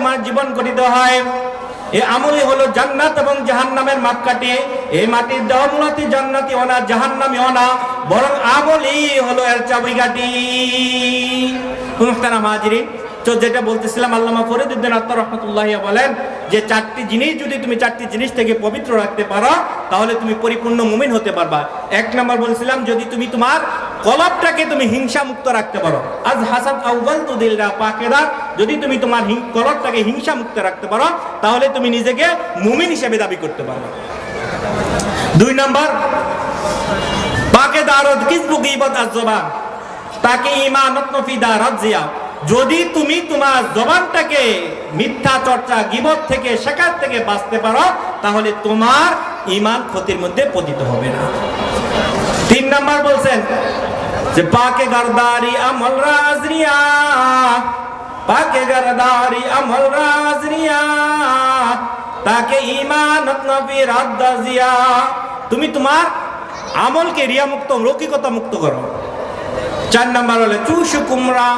তোমার জীবন গঠিত হয়। এই আমলই হলো জান্নাত এবং জাহান্নামের মাপকাঠি। এই মাটির দেওয়ামূলতি জান্নাতিও না, জাহান্নামীও না, বরং আমলই হলো এর চাবিকাঠি। মুহতারাম হাজিরিন, তো যেটা বলতেছিলাম, আল্লামা ফরিদউদ্দীন আত্মার রহমতুল্লাহ বলেন যে চারটি জিনিস যদি তুমি চারটি জিনিস থেকে পবিত্র রাখতে পারো তাহলে তুমি পরিপূর্ণ মুমিন হতে পারবা। এক নম্বর বলছিলাম, যদি তুমি তোমার কলবটাকে তুমি হিংসা মুক্ত রাখতে পারো। আজ হাসাদ আউয়াল তু দিলরা পাকেদা, যদি তুমি তোমার কলবটাকে হিংসা মুক্ত রাখতে পারো তাহলে তুমি নিজেকে মুমিন হিসেবে দাবি করতে পারবে। দুই নম্বর, পাকেদারত কিসবু গীবত আজ জবান তাকে ঈমানাত ফি দারাত জিয়া, যদি তুমি তোমার জবানটাকে মিথ্যা চর্চা গীবত থেকে শিকার থেকে বাঁচতে পারো তাহলে তোমার ঈমান ক্ষতির মধ্যে পতিত হবে না। তিন নাম্বার বলছেন যে পাকে গারদারি আমল রাজরিয়া, পাকে গারদারি আমল রাজরিয়া তাকে ঈমানাত নবী রাদ্দাজিয়া, তুমি তোমার আমলকে রিয়া মুক্ত লৌকিকতা মুক্ত করো। চার নাম্বার হলো চুশু কুমরা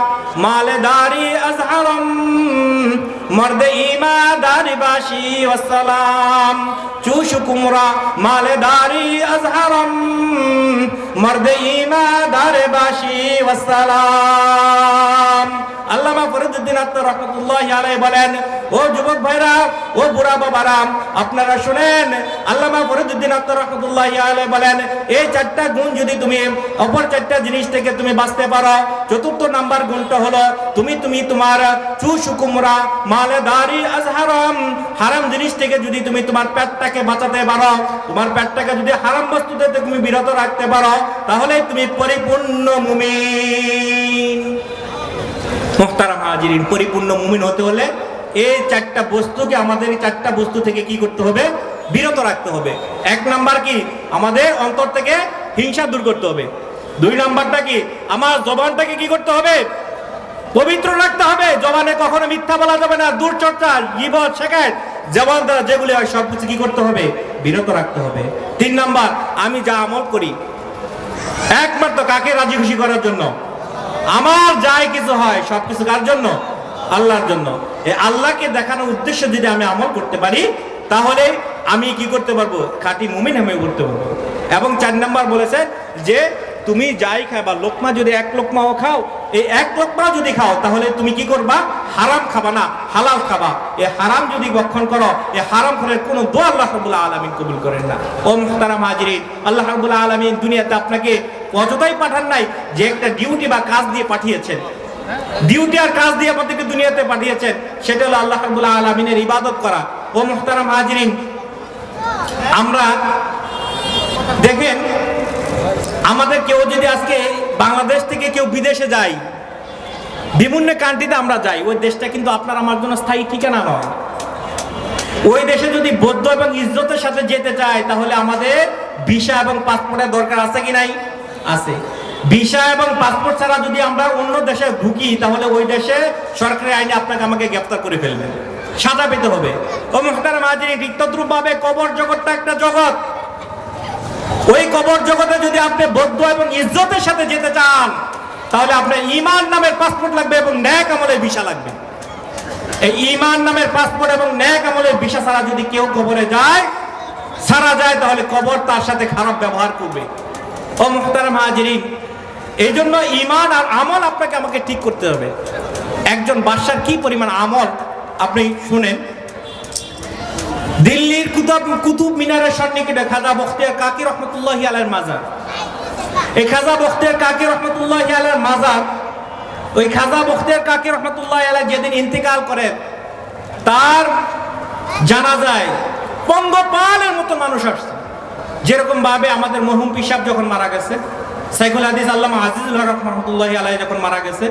মালেদারি আজহারম মর্দে ইমাদারি বাসি ওয়াসসালাম, চুশু কুমরা মালেদারি আজহারম মর্দে ইমাদারি বাসি ওয়াসসালাম। আল্লামা ফরিদউদ্দীন আত্মার রহমতুল্লাহ আলাইহি বলেন, ও যুবক ভাইরা, ও বুড়া বাবারা, আপনারা শুনেন, আল্লামা ফরিদউদ্দীন আত্মার রহমতুল্লাহ আলাইহি বলেন, এই চারটা গুণ যদি তুমি অপর চারটা জিনিস থেকে তুমি বাঁচতে পারো, চতুর্থ নাম্বার গুণটা হলো তুমি তোমার চুশুকুমরা মালেদারি আজহারাম, হারাম জিনিস থেকে যদি তুমি তোমার পেটটাকে বাঁচাতে পারো, তোমার পেটটাকে যদি হারাম বস্তু থেকে তুমি বিরত রাখতে পারো তাহলে তুমি পরিপূর্ণ মুমিন। মুহতারাম হাজিরিন, পরিপূর্ণ মুমিন হতে হলে এই চারটা বস্তুকে, আমাদের এই চারটা বস্তু থেকে কি করতে হবে? বিরত রাখতে হবে। এক নাম্বার কি? আমাদের অন্তর থেকে হিংসা দূর করতে হবে। দুই নাম্বারটা কি? আমার জবানটাকে কি করতে হবে? পবিত্র রাখতে হবে। জবানে কখনো মিথ্যা বলা যাবে না, দুর্চর্চা গীবত শিকায়ত জবান দ্বারা যেগুলি হয় সবকিছু কি করতে হবে? বিরত রাখতে হবে। তিন নাম্বার, আমি যা আমল করি একমাত্র কাকে রাজি খুশি করার জন্য, আমার যাই কিছু হয় সবকিছু কার জন্য? আল্লাহর জন্য। এই আল্লাহকে দেখানোর উদ্দেশ্যে যদি আমি আমল করতে পারি তাহলে আমি কি করতে পারবো? খাঁটি মুমিন আমি করতে পারবো। এবং চার নাম্বার বলেছেন যে তুমি যাই খাবা, লোকমা যদি এক লোকমাও খাও, এই এক লোকমা যদি খাও তাহলে তুমি কি করবা? হারাম খাবা না, হালাল খাবা। এই হারাম যদি ভক্ষণ করো, এই হারাম খাওয়ার কোনো দোয়া আল্লাহ রাব্বুল আলামিন কবুল করেন না। ও মুহতারাম হাজিরিন, আল্লাহ রাব্বুল আলামিন দুনিয়াতে আপনাকে অযথাই পাঠান নাই, যে একটা ডিউটি বা কাজ দিয়ে পাঠিয়েছেন। ডিউটি আর কাজ দিয়ে আমাদেরকে দুনিয়াতে পাঠিয়েছেন, সেটা হলো আল্লাহ রাব্বুল আলামিনের ইবাদত করা। ও মুহতারাম হাজিরিন, আমরা দেখেন, আমাদের কেউ যদি আজকে বাংলাদেশ থেকে কেউ বিদেশে যায়, বিভিন্ন কান্ট্রিতে আমরা যাই, ওই দেশটা কিন্তু আপনার আমার জন্য স্থায়ী ঠিকানা নয়। ওই দেশে যদি বৌদ্ধ এবং ইজ্জতের সাথে যেতে চায় তাহলে আমাদের ভিসা এবং পাসপোর্টের দরকার আছে কি নাই? আছে। ভিসা এবং পাসপোর্ট ছাড়া যদি আমরা অন্য দেশে ঢুকি তাহলে ওই দেশে সরকারি আইনে আপনাকে আমাকে গ্রেফতার করে ফেলবে, সাজা পেতে হবে। ও মুহতারাম হাজিরিন, ঠিক তদ্রূপভাবে কবর জগৎটা একটা জগৎ। ওই কবর জগতে যদি আপনি বৌদ্ধ এবং ইজ্জতের সাথে যেতে চান তাহলে আপনার ঈমান নামের পাসপোর্ট লাগবে এবং নেক আমলের ভিসা লাগবে। এই ঈমান নামের পাসপোর্ট এবং নেক আমলের ভিসা ছাড়া যদি কেউ কবরে যায়, সারা যায়, তাহলে কবর তার সাথে খারাপ ব্যবহার করবে। ও মুহতারাম হাজিরিন, এই জন্য ঈমান আর আমল আপনাকে আমাকে ঠিক করতে হবে। একজন বাদশার কি পরিমাণ আমল আপনি শুনেন। দিল্লির কুতুব মিনারের সন্নিকটে খাজা বখতিয়ার কাকি রহমতুল্লাহি আলাইহির মাজার। এই খাজা বখতিয়ার কাকি রহমতুল্লাহি আলাইহির মাজার, ওই খাজা বখতিয়ার কাকি রহমতুল্লাহি আলাইহি যেদিন ইন্তেকাল করেন তার জানাজায় পঙ্গপালের মতো মানুষ আসছে। যেরকম ভাবে আমাদের মরহুম পীর সাহেব যখন মারা গেছে, শাইখুল হাদিস আল্লামা আজিজুল হক রহমতুল্লাহি আলাইহি যখন মারা গেছে,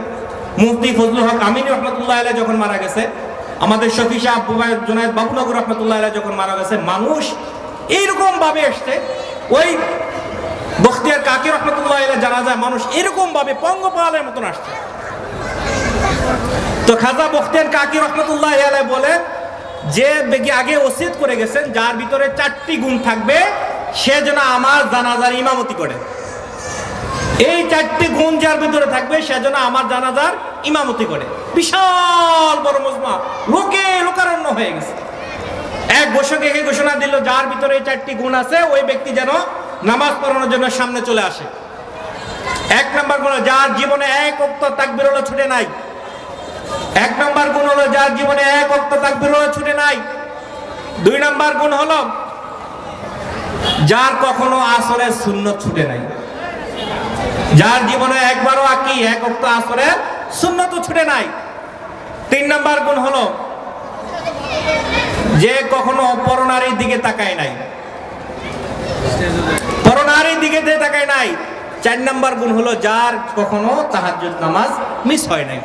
মুফতি ফজলুল হক আমিনী রহমতুল্লাহি আলাইহি যখন মারা গেছে, আমাদের শফি সাহেব জুনায়েদ বাবুনগর রহমতুল্লাহি আলাইহি যখন মারা গেছে, মানুষ এইরকম ভাবে আসছে। ওই বখতিয়ার কাকি রহমতুল্লাহি আলাইহি জানাজায় মানুষ এরকম ভাবে পঙ্গপালের মতন আসছে। তো খাজা বখতিয়ার কাকি রহমতুল্লাহি আলাইহি বলেন যে আগে ওসিয়ত করে গেছেন, যার ভিতরে চারটি গুণ থাকবে সে যেন আমার জানাজার ইমামতি করে। এই চারটি গুণ যার ভিতরে থাকবে সে যেন আমার জানাজার ইমামতি করে। বিশাল বড় মজমা, লোকে হয়ে গেছে। এক ঘোষক একে ঘোষণা দিল, যার ভিতরে এই 4টি গুণ আছে ওই ব্যক্তি যেন নামাজ পড়ানোর জন্য সামনে চলে আসে। 1 নম্বর গুণ, যার জীবনে এক ওয়াক্ত তাকবীর হলো ছুটে নাই। 1 নম্বর গুণ হলো যার জীবনে এক ওয়াক্ত তাকবীর হলো ছুটে নাই। 2 নম্বর গুণ হলো যার কখনো আসরের সুন্নত ছুটে নাই। যার জীবনে একবারও এক ওয়াক্ত আসরের সুন্নত ছুটে নাই। 3 নম্বর গুণ হলো যে কখনো পরনারীর দিকে তাকায় নাই, পরনারীর দিকে তাকায় নাই। 4 নম্বর গুণ হলো যার কখনো তাহাজ্জুদ নামাজ মিস হয় নাই।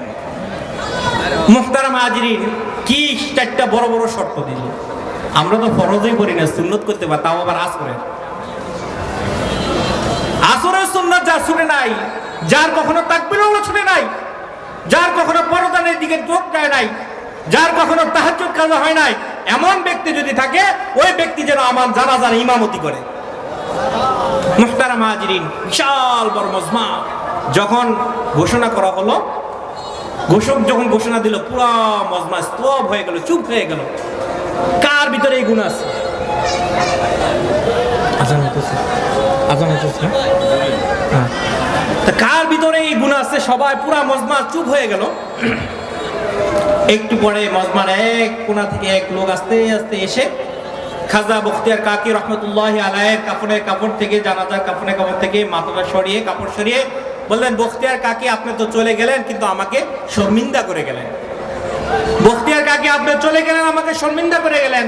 মুহতারাম হাজিরিন, কি 4টা বড় বড় শর্ত দিল। আমরা তো ফরজই করি না, সুন্নত করতে পারি, তাও আবার আসরের সুন্নত যার ছুটে নাই, যার কখনো তাকবীরও ছুটে নাই, যার কখনো পরদানের দিকে চোখ যায় নাই, যার কখনো তাহাজ্জুদ কাজা হয় নাই, এমন ব্যক্তি যদি থাকে ওই ব্যক্তি যেন আমার জানাজার ইমামতি করে। মুহতারাম হাজিরিন, বিশাল বড় মজমা যখন ঘোষণা করা হলো, ঘোষক যখন ঘোষণা দিল, পুরো মজমা স্তব হয়ে গেল, চুপ হয়ে গেল। কার ভিতরে এই গুণ আছে? কার ভিতরে এই গুণ আছে? সবাই পুরা মজমা চুপ হয়ে গেল। একটু পরে মজমার এক কোণা থেকে এক লোক আস্তে আস্তে এসে খাজা বখতিয়ার কাকি রহমতুল্লাহি আলাইহির কাফনের কাপড় থেকে, জানাজার কাফনের কাপড় থেকে মাথাটা সরিয়ে, কাপড় সরিয়ে বললেন, বখতিয়ার কাকি আপনি তো চলে গেলেন, কিন্তু আমাকে শর্মিন্দা করে গেলেন। বখতিয়ার কাকি আপনি চলে গেলেন, আমাকে শর্মিন্দা করে গেলেন।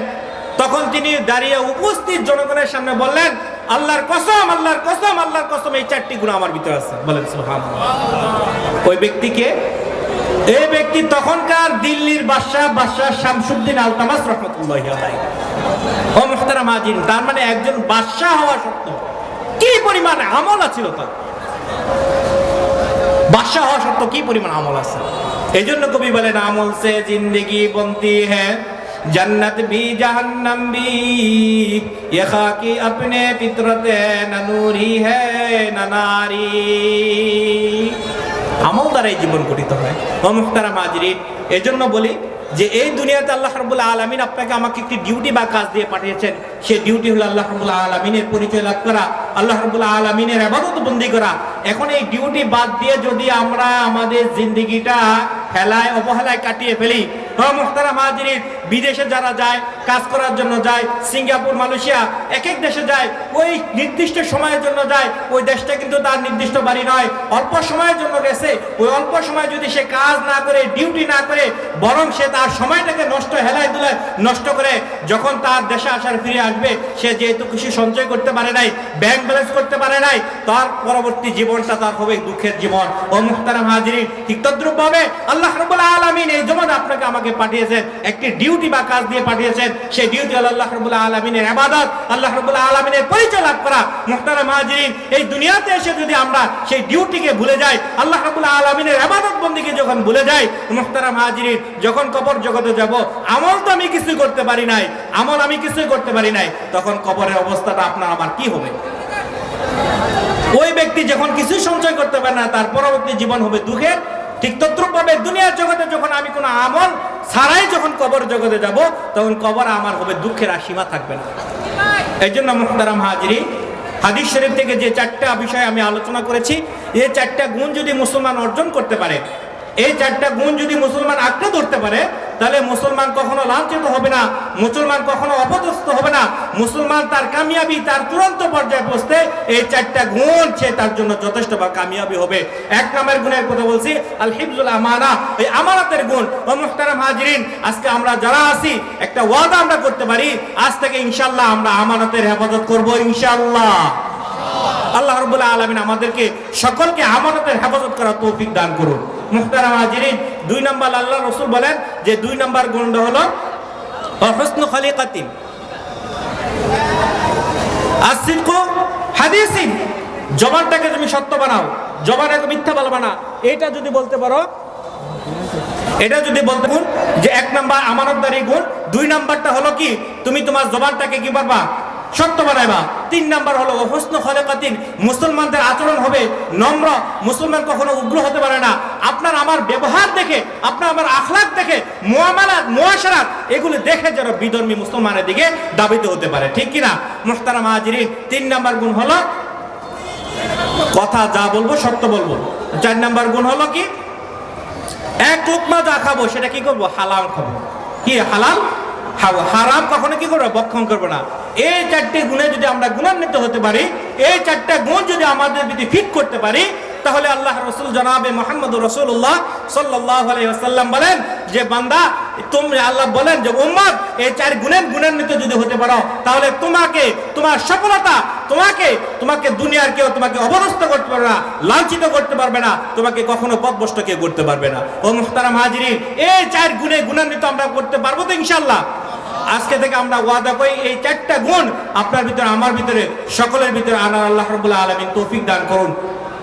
তখন তিনি দাঁড়িয়ে উপস্থিত জনগণের সামনে বললেন, আল্লাহর কসম, আল্লাহর কসম, আল্লাহর কসম, এই 4টি গুণ আমার ভিতরে আছে। বলেন সুবহানাল্লাহ। ওই ব্যক্তিকে, এই ব্যক্তি তখনকার দিল্লির বাদশাহ শামসুদ্দিন আলতামাস রহমতুল্লাহি আলাইহি। ও মুহতারাম হাজিরিন, তার মানে একজন বাদশাহ হওয়া সত্ত্বেও কি পরিমাণ আমল ছিল তার। বাদশাহ হওয়া সত্ত্বেও কি পরিমাণ আমল আছে। এই জন্য কবি বলেন, আমল সে জিন্দেগি বনতি হ্যায়, जन्नत भी जहन्नम भी, ये खाकी अपने फितरत न नूरी है न नारी। আমল দ্বারাই জীবন গঠিত হয়। ও মুহতারাম হাজিরিন, এজন্য বলি যে এই দুনিয়াতে আল্লাহ রাব্বুল আলামিন আপনাকে আমাকে একটি ডিউটি বা কাজ দিয়ে পাঠিয়েছেন। সেই ডিউটি হলো আল্লাহ রাব্বুল আলামিনের পরিচয় লাভ করা, আল্লাহ রাব্বুল আলামিনের ইবাদত বন্দি করা। এখন এই ডিউটি বাদ দিয়ে যদি আমরা আমাদের জিন্দেগিটা হেলায় অবহেলায় কাটিয়ে ফেলি, ও মুহতারাম হাজিরিন, বিদেশে যারা যায়, কাজ করার জন্য যায়, সিঙ্গাপুর, মালয়েশিয়া, এক এক দেশে যায়, ওই নির্দিষ্ট সময়ের জন্য যায়। ওই দেশটা কিন্তু তার নির্দিষ্ট বাড়ি নয়, অল্প সময়ের জন্য গেছে। ওই অল্প সময় যদি সে কাজ না করে, ডিউটি না করে, বরং সে তার সময়টাকে নষ্ট, হেলায় দুলায় নষ্ট করে, যখন তার দেশে আসার ফিরে আসবে, সে যেহেতু কিছু সঞ্চয় করতে পারে নাই, ব্যাংক ব্যালেন্স করতে পারে নাই, তার পরবর্তী জীবনটা তার হবে দুঃখের জীবন। ও মুহতারাম হাজিরিন, ঠিক তদ্রূপভাবে আল্লাহ রাব্বুল আলামিন এই জমানে আপনাকে আমাকে পাঠিয়েছেন, একটি ডিউটি বা কাজ দিয়ে পাঠিয়েছেন। সেই ডিউটি হলো আল্লাহ রাব্বুল আলামিনের ইবাদত, আল্লাহ রাব্বুল আলামিনের পরিচয় লাভ করা। মুহতারাম হাজিরিন, এই দুনিয়াতে এসে যদি আমরা সেই ডিউটিকে ভুলে যাই, আল্লাহ রাব্বুল আলামিনের ইবাদত বন্দেগী যখন ভুলে যাই, মুহতারাম হাজিরিন, যখন কবর জগতে যাব, আমল তো আমি কিছুই করতে পারি নাই, আমল আমি কিছুই করতে পারি নাই, তখন কবরের অবস্থাটা আপনার আমার কি হবে? ওই ব্যক্তি যখন কিছুই সঞ্চয় করতে পারে না, তার পরবর্তী জীবন হবে দুঃখের। ঠিক তদ্রূপভাবে দুনিয়ার জগতে যখন আমি কোনো আমল ছাড়াই যখন কবর জগতে যাব, তখন কবর আমার হবে দুঃখের, আর সীমা থাকবে না। এই জন্য মুহতারাম হাজিরিন, হাদিস শরীফ থেকে যে 4টা বিষয় আমি আলোচনা করেছি, এই 4টা গুণ যদি মুসলমান অর্জন করতে পারে, এই 4টা গুণ যদি মুসলমান আঁকড়ে ধরতে পারে, তাহলে মুসলমান কখনো লাঞ্ছিত হবে না, মুসলমান কখনো অপদস্থ হবে না। মুসলমান তার কামিয়াবি, তার চূড়ান্ত পর্যায়ে পৌঁছতে এই 4টা গুণ সে তার জন্য যথেষ্ট বা কামিয়াবি হবে। 1 নম্বরের গুণের কথা বলছি, আল হিফজুল আমানা, এই আমানতের গুণ। ও মুহতারাম হাজিরিন, আজকে আমরা যারা আছি, একটা ওয়াদা আমরা করতে পারি, আজ থেকে ইনশাআল্লাহ আমরা আমানতের হেফাজত করব ইনশাআল্লাহ। আল্লাহ রাব্বুল আলামিন আমাদেরকে সকলকে আমানতের হেফাজত করার তৌফিক দান করুন। মুহতারাম হাজিরিন, 2 নম্বর আল্লাহ রাসূল বলেন যে 2 নম্বর গুণটা হলো হুসনু খলিকাতিন, আসিদকু হাদিসিন। জবানটাকে তুমি সত্য বানাও, জবানটাকে মিথ্যা বলবা না। এটা যদি বলতে পারো, এটা যদি বলতে পারো যে 1 নম্বর আমানতদারি গুণ। 2 নম্বরটা হলো কি, তুমি তোমার জবানটাকে কি পারবা? শক্ত বানাইবা। 3 নাম্বার হলো হুসনু খলিকাতিন, মুসলমানদের আচরণ হবে নম্র। মুসলমান কখনো উগ্র হতে পারে না। আপনার আমার ব্যবহার দেখে, আপনার আমার আখলাক দেখে, মুআমালাত মুআশারাত এগুলো দেখে যারা বিধর্মী মুসলমানের দিকে দাবিত হতে পারে, ঠিক কিনা মুহতারাম হাজিরিন? 3 নাম্বার গুণ হলো কথা যা বলবো সত্য বলবো। 4 নাম্বার গুণ হলো কি, এক লোকমা যা খাবো সেটা কি করবো, হালাল খাবো। কি হালাল খাবো, হারাম কখনো কি করবো, বক্ষণ করবো না। এই 4টে গুণে যদি আমরা গুণান্বিত হতে পারি, এই 4টা গুণ যদি আমাদের যদি ফিট করতে পারি, তাহলে আল্লাহ রসুল জনাবে মুহাম্মদুর রাসূলুল্লাহ সাল্লাল্লাহু আলাইহি ওয়াসাল্লাম বলেন যে বান্দা তুমি, আল্লাহ বলেন যে উম্মত এই 4 গুণের গুণান্বিত যদি হতে পারো, তাহলে তোমাকে তোমার সফলতা, তোমাকে দুনিয়ার কেউ তোমাকে অবরস্ত করতে পারবে না, লাঞ্ছিত করতে পারবে না, তোমাকে কখনো পথভ্রষ্ট কেউ করতে পারবে না। ও মুহতারাম হাজিরিন, এই 4 গুণে গুণান্বিত আমরা করতে পারবো তো ইনশাআল্লাহ? আজকে থেকে আমরা ওয়াদা করি এই 4টা গুণ আপনার ভিতরে, আমার ভিতরে, সকলের ভিতরে আনার আল্লাহ রাব্বুল আলামিন তৌফিক দান করুন।